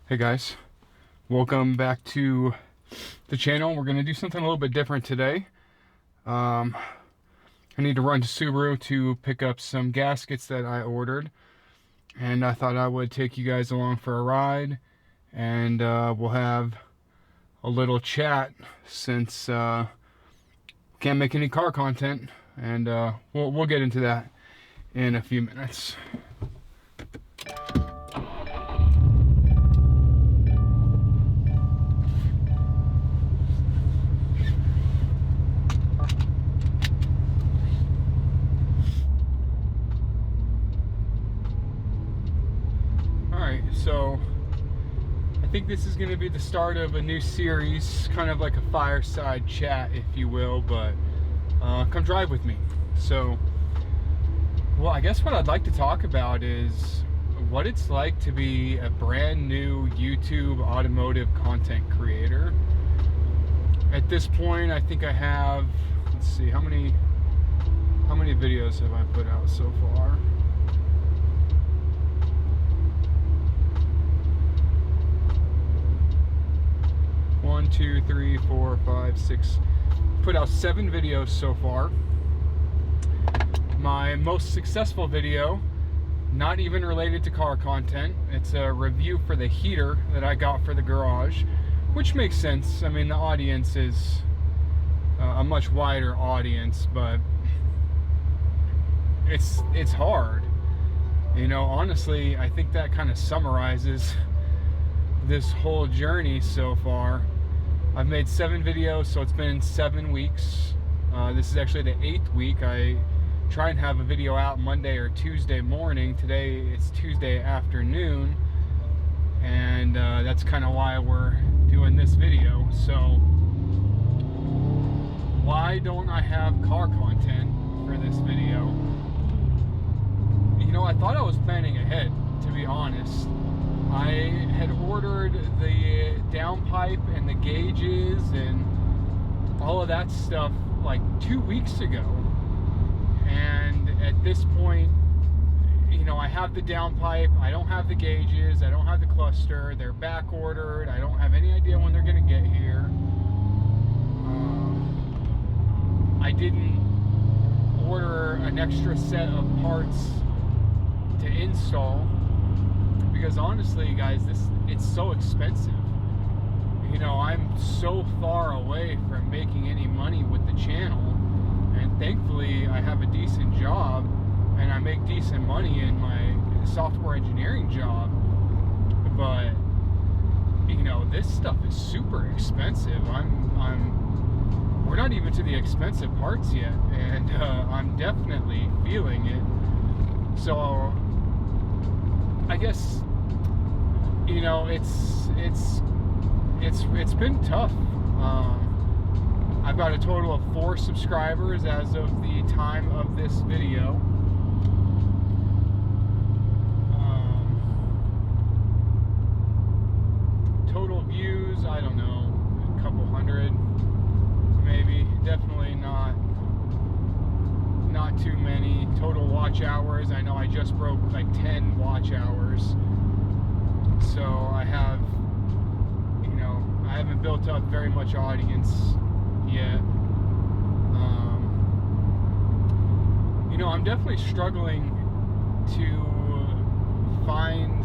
Hey guys, welcome back to the channel. We're going to do something a little bit different today. I need to run to Subaru to pick up some gaskets that I ordered, and I thought I would take you guys along for a ride, and we'll have a little chat since can't make any car content, and we'll get into that in a few minutes. So I think this is going to be the start of a new series, kind of like a fireside chat, if you will, but come drive with me. So, well, I guess what I'd like to talk about is what it's like to be a brand new YouTube automotive content creator. At this point, I think I have, let's see, how many videos have I put out so far? 1, 2, 3, 4, 5, 6. Put out 7 videos so far. My most successful video, not even related to car content. It's a review for the heater that I got for the garage, which makes sense. I mean, the audience is a much wider audience, but it's hard. You know, honestly, I think that kind of summarizes this whole journey so far. I've made 7 videos, so it's been 7 weeks. This is actually the 8th week. I try and have a video out Monday or Tuesday morning. Today it's Tuesday afternoon, and that's kind of why we're doing this video. So why don't I have car content for this video? You know, I thought I was planning ahead, to be honest. I had ordered the downpipe and the gauges and all of that stuff like 2 weeks ago. And at this point, you know, I have the downpipe, I don't have the gauges, I don't have the cluster, they're back ordered, I don't have any idea when they're going to get here. I didn't order an extra set of parts to install, because honestly, guys, it's so expensive. You know, I'm so far away from making any money with the channel, and thankfully I have a decent job and I make decent money in my software engineering job. But you know, this stuff is super expensive. We're not even to the expensive parts yet, and I'm definitely feeling it. So I guess, you know, it's been tough. I've got a total of 4 subscribers as of the time of this video. Total views, I don't know, a couple hundred, maybe. Definitely not too many. Total watch hours, I know I just broke like 10 watch hours. So I have, you know, I haven't built up very much audience yet. You know, I'm definitely struggling to find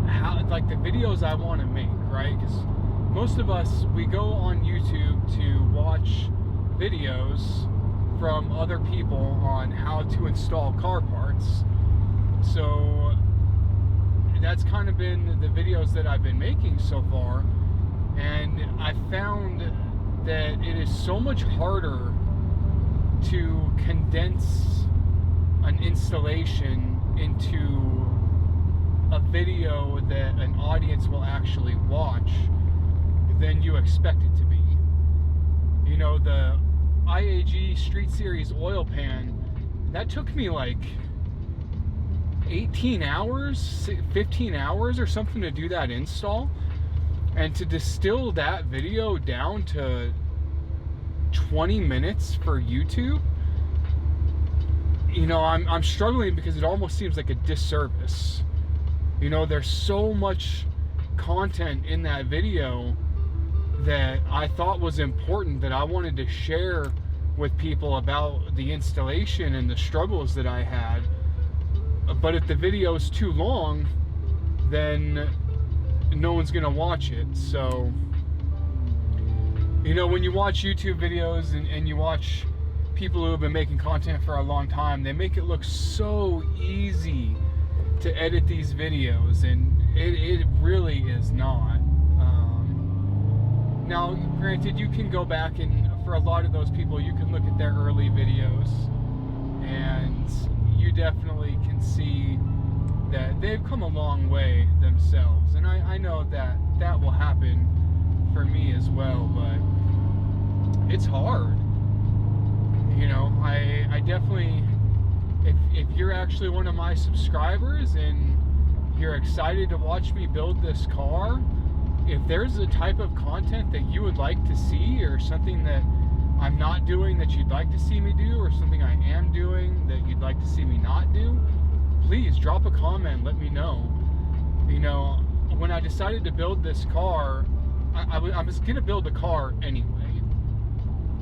how, like, the videos I want to make, right? Because most of us, we go on YouTube to watch videos from other people on how to install car parts. So that's kind of been the videos that I've been making so far, and I found that it is so much harder to condense an installation into a video that an audience will actually watch than you expect it to be. You know, the IAG Street Series oil pan, that took me like 18 hours, 15 hours or something to do that install. And to distill that video down to 20 minutes for YouTube, you know, I'm struggling because it almost seems like a disservice. You know, there's so much content in that video that I thought was important, that I wanted to share with people about the installation and the struggles that I had. But if the video is too long, then no one's gonna watch it. So, you know, when you watch YouTube videos and you watch people who have been making content for a long time, they make it look so easy to edit these videos, and it really is not. Now, granted, you can go back and for a lot of those people, you can look at their early videos and you definitely can see that they've come a long way themselves. And I know that that will happen for me as well, but it's hard. You know, I definitely, if you're actually one of my subscribers and you're excited to watch me build this car, if there's a type of content that you would like to see, or something that I'm not doing that you'd like to see me do, or something I am doing that you'd like to see me not do, please drop a comment, let me know. You know, when I decided to build this car, I was gonna build the car anyway.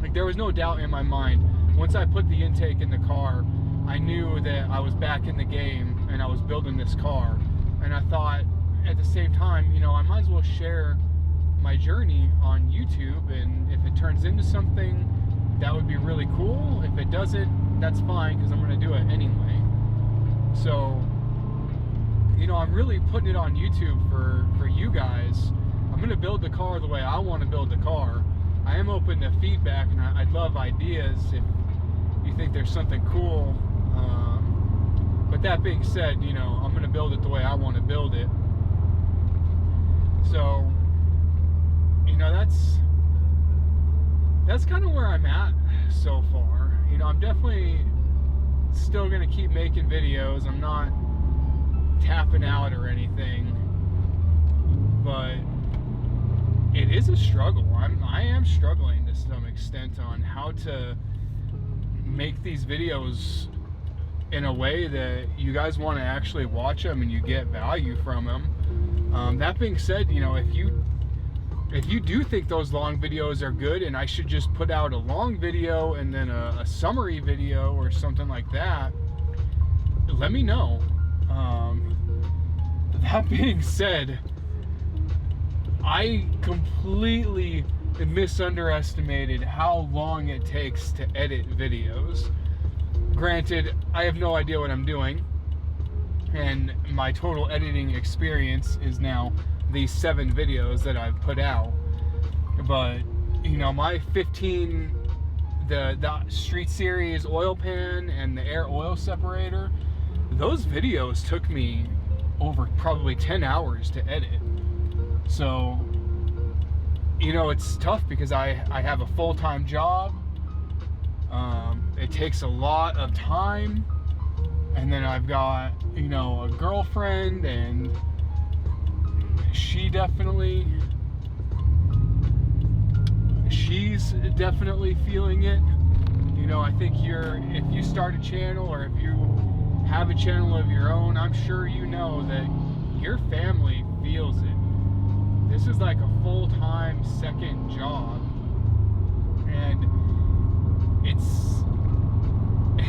Like, there was no doubt in my mind. Once I put the intake in the car, I knew that I was back in the game and I was building this car. And I thought, at the same time, you know, I might as well share my journey on YouTube, and if it turns into something, that would be really cool. If it doesn't, that's fine, because I'm going to do it anyway. So, you know, I'm really putting it on YouTube for you guys. I'm going to build the car the way I want to build the car. I am open to feedback, and I'd love ideas if you think there's something cool. But that being said, you know, I'm going to build it the way I want to build it. So, you know, that's kind of where I'm at so far. You know, I'm definitely still going to keep making videos. I'm not tapping out or anything, but it is a struggle. I am struggling to some extent on how to make these videos in a way that you guys want to actually watch them and you get value from them. That being said, you know, if you do think those long videos are good and I should just put out a long video and then a summary video or something like that, let me know. That being said, I completely misunderestimated how long it takes to edit videos. Granted, I have no idea what I'm doing, and my total editing experience is now these 7 videos that I've put out. But, you know, my 15, the Street Series oil pan and the air oil separator, those videos took me over probably 10 hours to edit. So, you know, it's tough because I have a full-time job. It takes a lot of time. And then I've got, you know, a girlfriend, and she's definitely feeling it. You know, I think if you start a channel, or if you have a channel of your own, I'm sure you know that your family feels it. This is like a full-time second job, and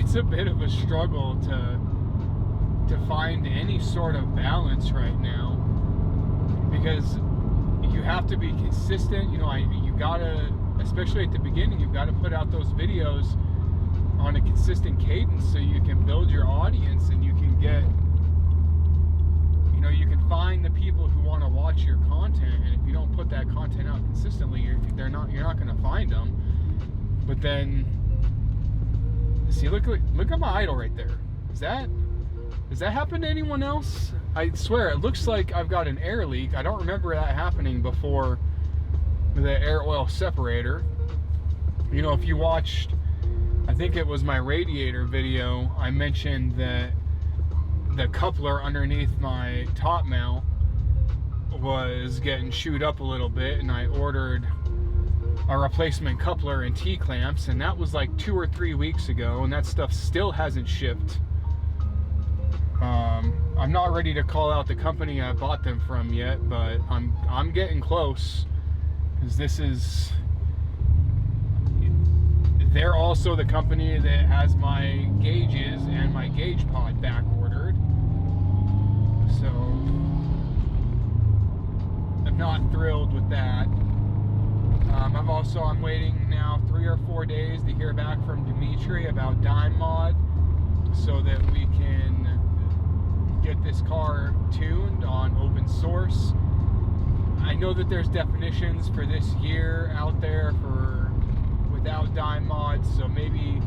it's a bit of a struggle to find any sort of balance right now, because you have to be consistent. You know, you gotta, especially at the beginning, you've got to put out those videos on a consistent cadence so you can build your audience, and you can get, you know, you can find the people who want to watch your content. And if you don't put that content out consistently, you're not going to find them. But then, see, look at my idol right there. Does that happen to anyone else? I swear, it looks like I've got an air leak. I don't remember that happening before the air oil separator. You know, if you watched, I think it was my radiator video, I mentioned that the coupler underneath my top mount was getting chewed up a little bit, and I ordered a replacement coupler and T-clamps, and that was like 2 or 3 weeks ago, and that stuff still hasn't shipped. I'm not ready to call out the company I bought them from yet, but I'm getting close, because they're also the company that has my gauges and my gauge pod back ordered. So I'm not thrilled with that. I'm waiting now 3 or 4 days to hear back from Dimitri about Dime Mod, so that we can get this car tuned on open source. I know that there's definitions for this year out there for without Dime Mod, so maybe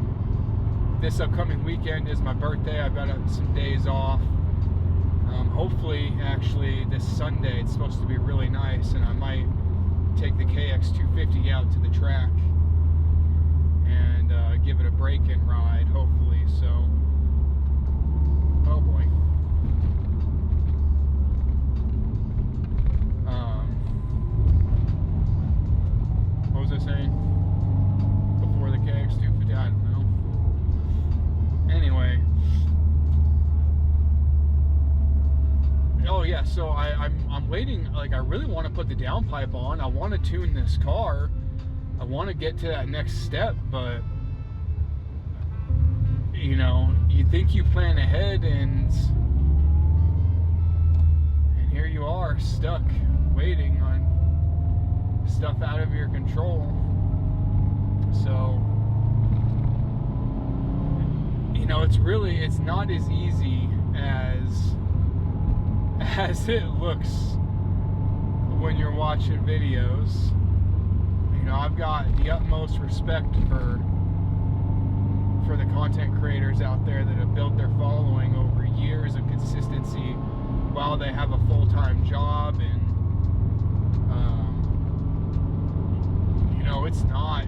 this upcoming weekend is my birthday. I've got some days off. Hopefully, actually, this Sunday it's supposed to be really nice, and I might take the KX250 out to the track and give it a break-in ride, hopefully. So, oh boy. What was I saying before the KX250? I don't know. Anyway. Oh yeah, so I'm waiting. Like, I really want to put the downpipe on. I want to tune this car. I want to get to that next step, but you know, you think you plan ahead, and here you are, stuck waiting on stuff out of your control. So, you know, it's not as easy as it looks when you're watching videos. You know, I've got the utmost respect for the content creators out there that have built their following over years of consistency while they have a full-time job, and you know, it's not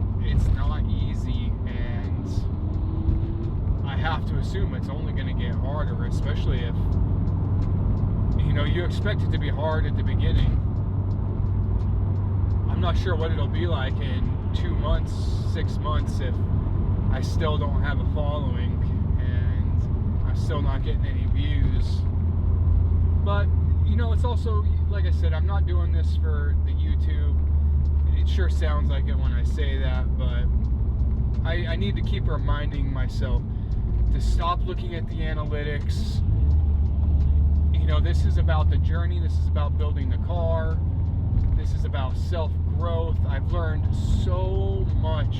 easy, and I have to assume it's only going to get harder, especially if, you know, you expect it to be hard at the beginning. I'm not sure what it'll be like in 2 months, 6 months, if I still don't have a following and I'm still not getting any views. But, you know, it's also, like I said, I'm not doing this for the YouTube. It sure sounds like it when I say that, but I need to keep reminding myself to stop looking at the analytics. You know, this is about the journey. This is about building the car. This is about self-growth. I've learned so much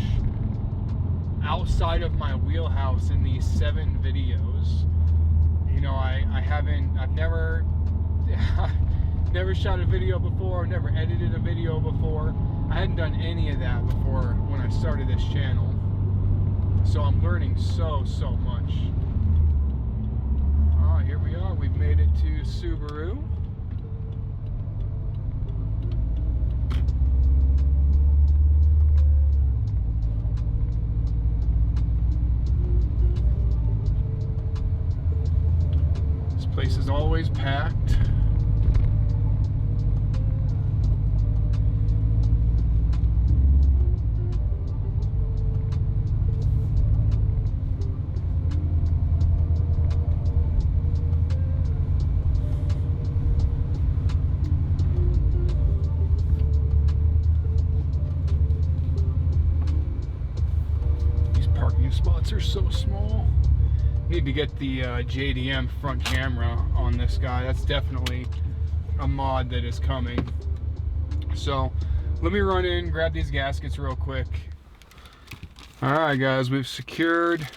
outside of my wheelhouse in these 7 videos. You know, I've never never shot a video before, never edited a video before. I hadn't done any of that before when I started this channel. So I'm learning so much. Here we are. We've made it to Subaru. This place is always packed. Spots are so small. Need to get the JDM front camera on this guy. That's definitely a mod that is coming. So let me run in, grab these gaskets real quick. Alright guys, we've secured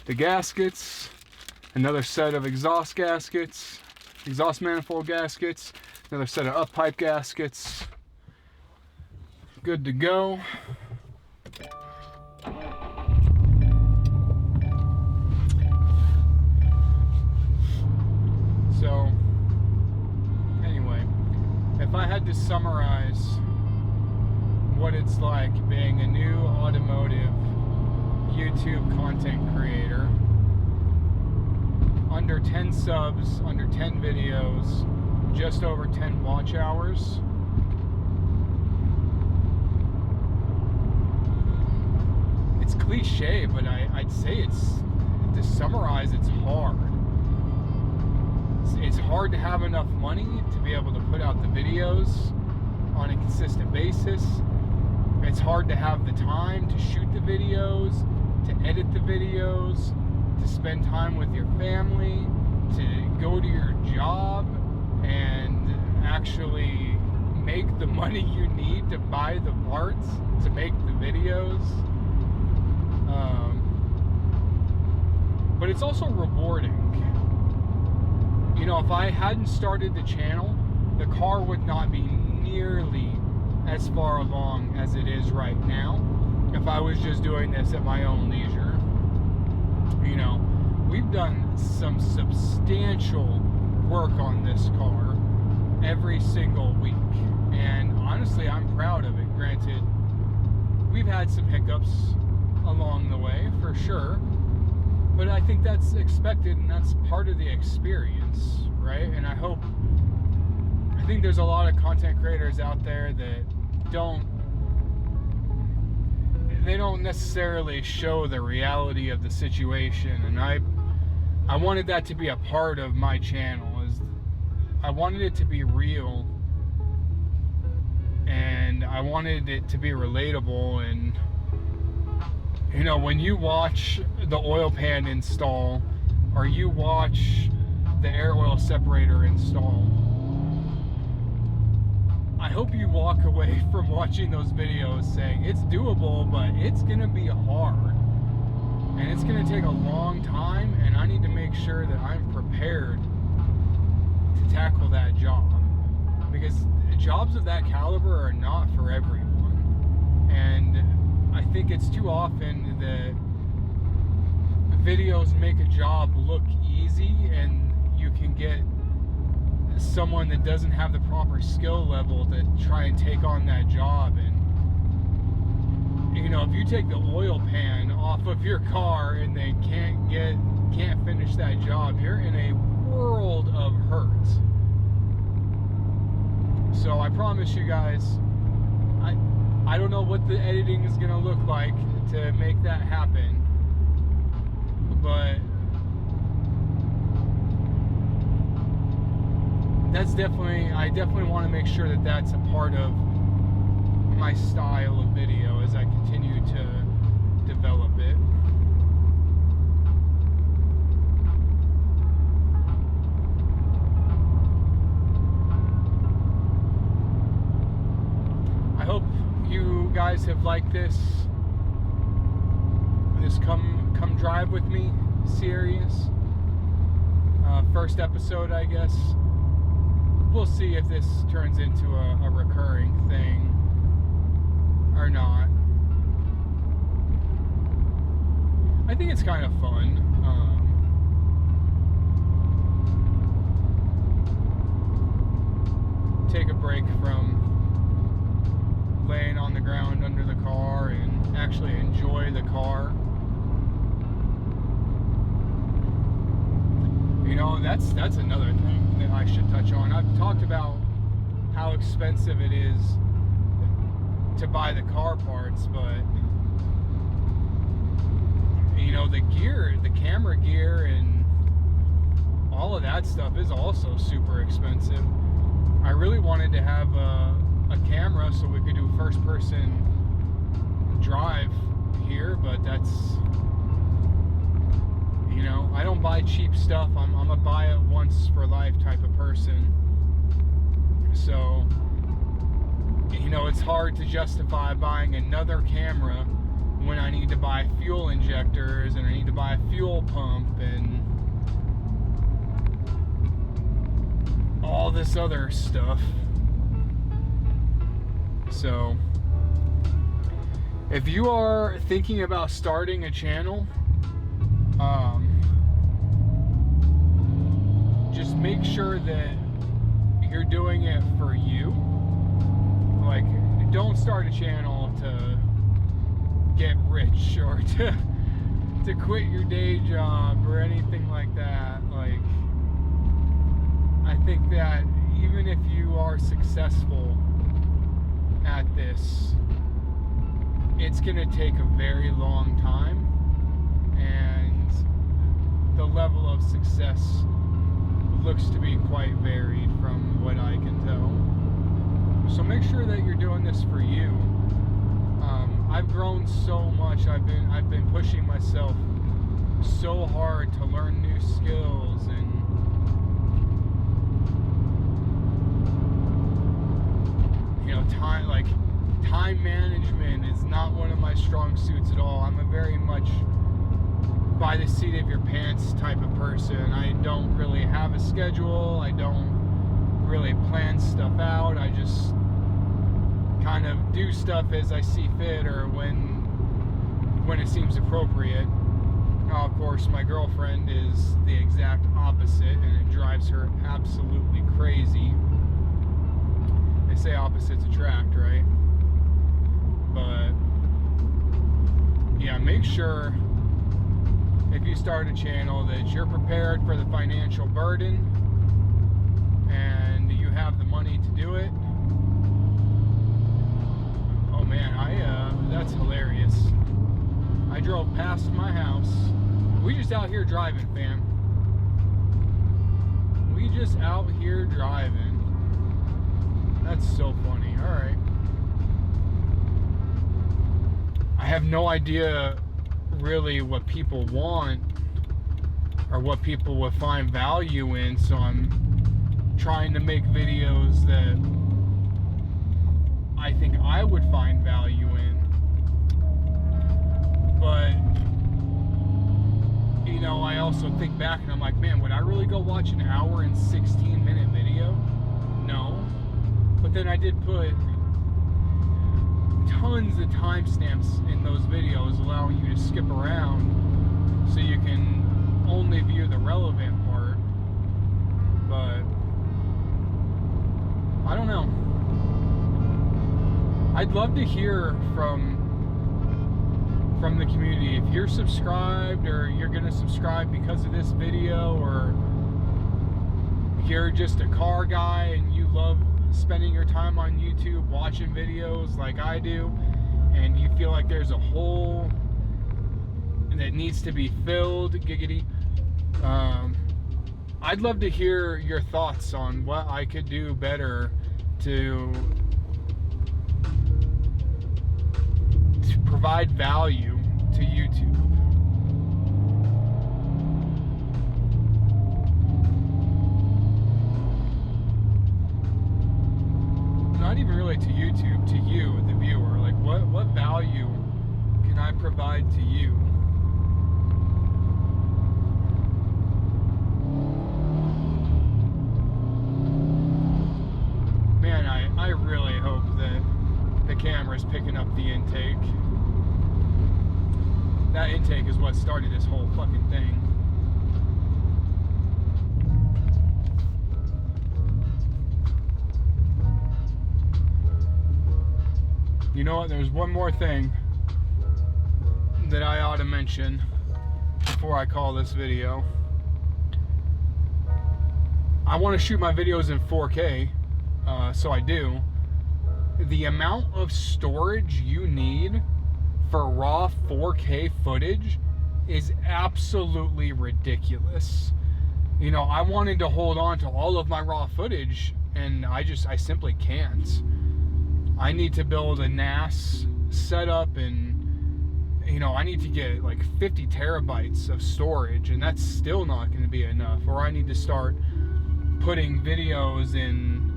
the gaskets, another set of exhaust gaskets, exhaust manifold gaskets, another set of up pipe gaskets. Good to go. So, anyway, if I had to summarize what it's like being a new automotive YouTube content creator, under 10 subs, under 10 videos, just over 10 watch hours, it's cliche, but I'd say to summarize, it's hard. it's hard to have enough money to be able to put out the videos on a consistent basis. It's hard to have the time to shoot the videos, to edit the videos, to spend time with your family, to go to your job and actually make the money you need to buy the parts to make the videos. But it's also rewarding. You know, if I hadn't started the channel, the car would not be nearly as far along as it is right now if I was just doing this at my own leisure. You know, we've done some substantial work on this car every single week, and honestly, I'm proud of it. Granted, we've had some hiccups along the way, for sure, but I think that's expected, and that's part of the experience, right? And I think there's a lot of content creators out there that don't necessarily show the reality of the situation, and I wanted that to be a part of my channel. I wanted it to be real, and I wanted it to be relatable. And you know, when you watch the oil pan install, or you watch the air oil separator install, I hope you walk away from watching those videos saying it's doable, but it's gonna be hard, and it's gonna take a long time, and I need to make sure that I'm prepared to tackle that job, because jobs of that caliber are not for everyone. And I think it's too often that videos make a job look easy, and you can get someone that doesn't have the proper skill level to try and take on that job. And you know, if you take the oil pan off of your car and they can't finish that job, you're in a world of hurt. So I promise you guys, I don't know what the editing is gonna look like to make that happen, but I definitely want to make sure that that's a part of my style of video as I continue to develop it. I hope you guys have liked this come drive with me series. First episode, I guess. We'll see if this turns into a recurring thing or not. I think it's kind of fun. Take a break from laying on the ground under the car and actually enjoy the car. You know, that's another thing that I should touch on. I've talked about how expensive it is to buy the car parts, but you know, the gear, the camera gear and all of that stuff is also super expensive. I really wanted to have a camera so we could do first person drive here, but that's, you know, I don't buy cheap stuff. I'm a buy it once for life type of person. So, you know, it's hard to justify buying another camera when I need to buy fuel injectors and I need to buy a fuel pump and all this other stuff. So, if you are thinking about starting a channel, just make sure that you're doing it for you. Like, don't start a channel to get rich or to quit your day job or anything like that. Like, I think that even if you are successful at this, it's gonna take a very long time, and the level of success looks to be quite varied from what I can tell. So make sure that you're doing this for you. I've grown so much. I've been pushing myself so hard to learn new skills, and you know, time management is not one of my strong suits at all. I'm a very much by the seat of your pants type of person. I don't really have a schedule. I don't really plan stuff out. I just kind of do stuff as I see fit, or when it seems appropriate. Now, of course, my girlfriend is the exact opposite, and it drives her absolutely crazy. They say opposites attract, right? But yeah, make sure if you start a channel that you're prepared for the financial burden and you have the money to do it. Oh man, that's hilarious. I drove past my house. We just out here driving, fam. We just out here driving. That's so funny. All right. I have no idea really what people want or what people would find value in, so I'm trying to make videos that I think I would find value in. But you know, I also think back and I'm like, man, would I really go watch an hour and 16-minute video? No. But then I did put tons of timestamps in those videos, allowing you to skip around so you can only view the relevant part. But I don't know. I'd love to hear from the community. If you're subscribed, or you're gonna subscribe because of this video, or you're just a car guy and you love spending your time on YouTube watching videos like I do, and you feel like there's a hole that needs to be filled, giggity, I'd love to hear your thoughts on what I could do better to provide value to YouTube. Not even really to YouTube, to you, the viewer. Like, what value can I provide to you? Man, I really hope that the camera's picking up the intake. That intake is what started this whole fucking thing. You know what, there's one more thing that I ought to mention before I call this video. I want to shoot my videos in 4K, so I do. The amount of storage you need for raw 4K footage is absolutely ridiculous. You know, I wanted to hold on to all of my raw footage, and I simply can't. I need to build a NAS setup, and you know, I need to get like 50 terabytes of storage, and that's still not going to be enough. Or I need to start putting videos in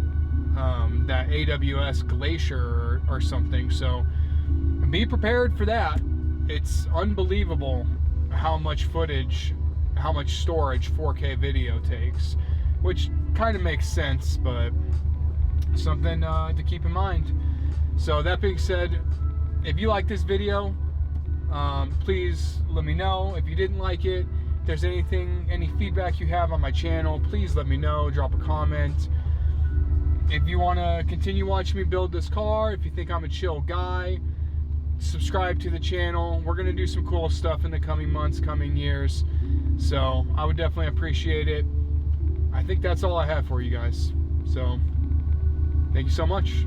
that AWS Glacier or something. So be prepared for that. It's unbelievable how much footage, how much storage 4K video takes, which kind of makes sense, but something to keep in mind. So that being said, if you like this video, please let me know. If you didn't like it, if there's any feedback you have on my channel, please let me know. Drop a comment. If you want to continue watching me build this car, if you think I'm a chill guy, subscribe to the channel. We're going to do some cool stuff in the coming months, coming years. So I would definitely appreciate it. I think that's all I have for you guys. So thank you so much.